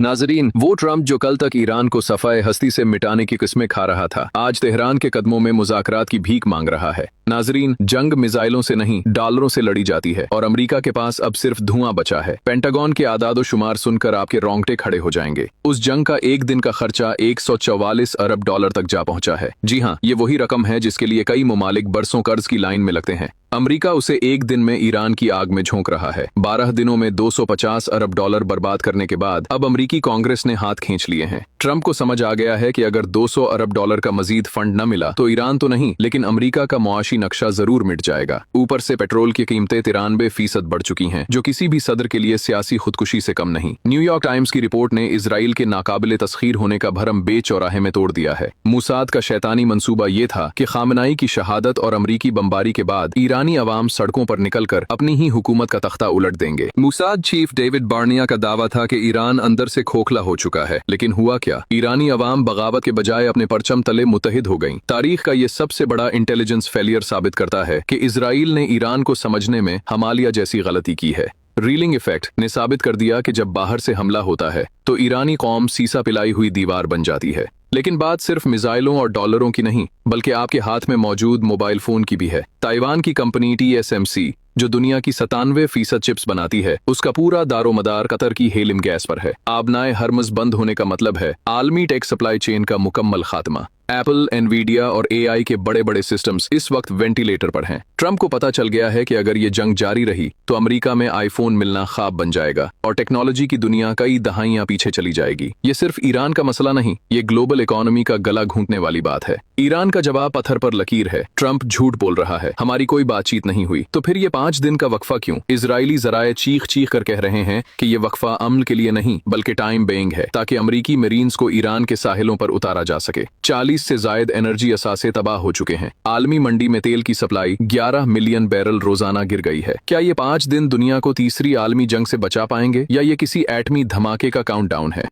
नाजरीन, वो ट्रंप जो कल तक ईरान को सफाए हस्ती से मिटाने की किस्में खा रहा था, आज तेहरान के कदमों में मुज़ाकरात की भीख मांग रहा है। नाजरीन, जंग मिसाइलों से नहीं डॉलरों से लड़ी जाती है और अमेरिका के पास अब सिर्फ धुआं बचा है। पेंटागन के आदादो शुमार सुनकर आपके रोंगटे खड़े हो जाएंगे। उस जंग का एक दिन का खर्चा 144 अरब डॉलर तक जा पहुंचा है। जी हाँ, ये वही रकम है जिसके लिए कई ममालिक बरसों कर्ज की लाइन में लगते हैं। अमेरिका उसे एक दिन में ईरान की आग में झोंक रहा है। 12 दिनों में 250 अरब डॉलर बर्बाद करने के बाद अब अमेरिकी कांग्रेस ने हाथ खींच लिए हैं। ट्रंप को समझ आ गया है कि अगर 200 अरब डॉलर का मजीद फंड न मिला तो ईरान तो नहीं लेकिन अमेरिका का मुआशी नक्शा जरूर मिट जाएगा। ऊपर से पेट्रोल की कीमतें 93% बढ़ चुकी हैं, जो किसी भी सदर के लिए सियासी खुदकुशी से कम नहीं। न्यूयॉर्क टाइम्स की रिपोर्ट ने इजराइल के नाकाबिले तस्खीर होने का भरम बेचौराहे में तोड़ दिया है। मूसाद का शैतानी मंसूबा ये था कि खामनाई की शहादत और अमरीकी बमबारी के बाद ईरानी अवाम सड़कों पर निकलकर अपनी ही हुकूमत का तख्ता उलट देंगे। मूसाद चीफ डेविड बार्निया का दावा था कि ईरान अंदर से खोखला हो चुका है, लेकिन हुआ क्या? ईरानी अवाम बगावत के बजाय अपने परचम तले मुत्तहिद हो गई। तारीख का ये सबसे बड़ा इंटेलिजेंस फेलियर साबित करता है कि इजराइल ने ईरान को समझने में हमालिया जैसी गलती की है। रीलिंग इफेक्ट ने साबित कर दिया कि जब बाहर से हमला होता है तो ईरानी कौम सीसा पिलाई हुई दीवार बन जाती है। लेकिन बात सिर्फ मिसाइलों और डॉलरों की नहीं, बल्कि आपके हाथ में मौजूद मोबाइल फोन की भी है। ताइवान की कंपनी TSMC, जो दुनिया की 97% चिप्स बनाती है, उसका पूरा दारोमदार कतर की हेलिम गैस पर है। आबनाए हरमज बंद होने का मतलब है आलमी टेक सप्लाई चेन का मुकम्मल खात्मा। एप्पल, एनवीडिया और AI के बड़े बड़े सिस्टम्स इस वक्त वेंटिलेटर पर हैं। ट्रंप को पता चल गया है कि अगर ये जंग जारी रही तो अमेरिका में आईफोन मिलना ख्वाब बन जाएगा और टेक्नोलॉजी की दुनिया कई दहाइयां पीछे चली जाएगी। ये सिर्फ ईरान का मसला नहीं, ये ग्लोबल इकोनॉमी का गला घूंटने वाली बात है। ईरान का जवाब पत्थर पर लकीर है। ट्रंप झूठ बोल रहा है, हमारी कोई बातचीत नहीं हुई। तो फिर ये 5 दिन का वक्फा क्यों? इजरायली जराए चीख चीख कर कह रहे हैं कि ये वक्फा अमन के लिए नहीं बल्कि टाइम बेइंग है, ताकि अमरीकी मरीन्स को ईरान के साहिलों पर उतारा जा सके। 40 से जायद एनर्जी असासे तबाह हो चुके हैं। आलमी मंडी में तेल की सप्लाई 11 मिलियन बैरल रोजाना गिर गई है। क्या ये 5 दिन दुनिया को तीसरी आलमी जंग से बचा पाएंगे या ये किसी एटमी धमाके का काउंटडाउन है?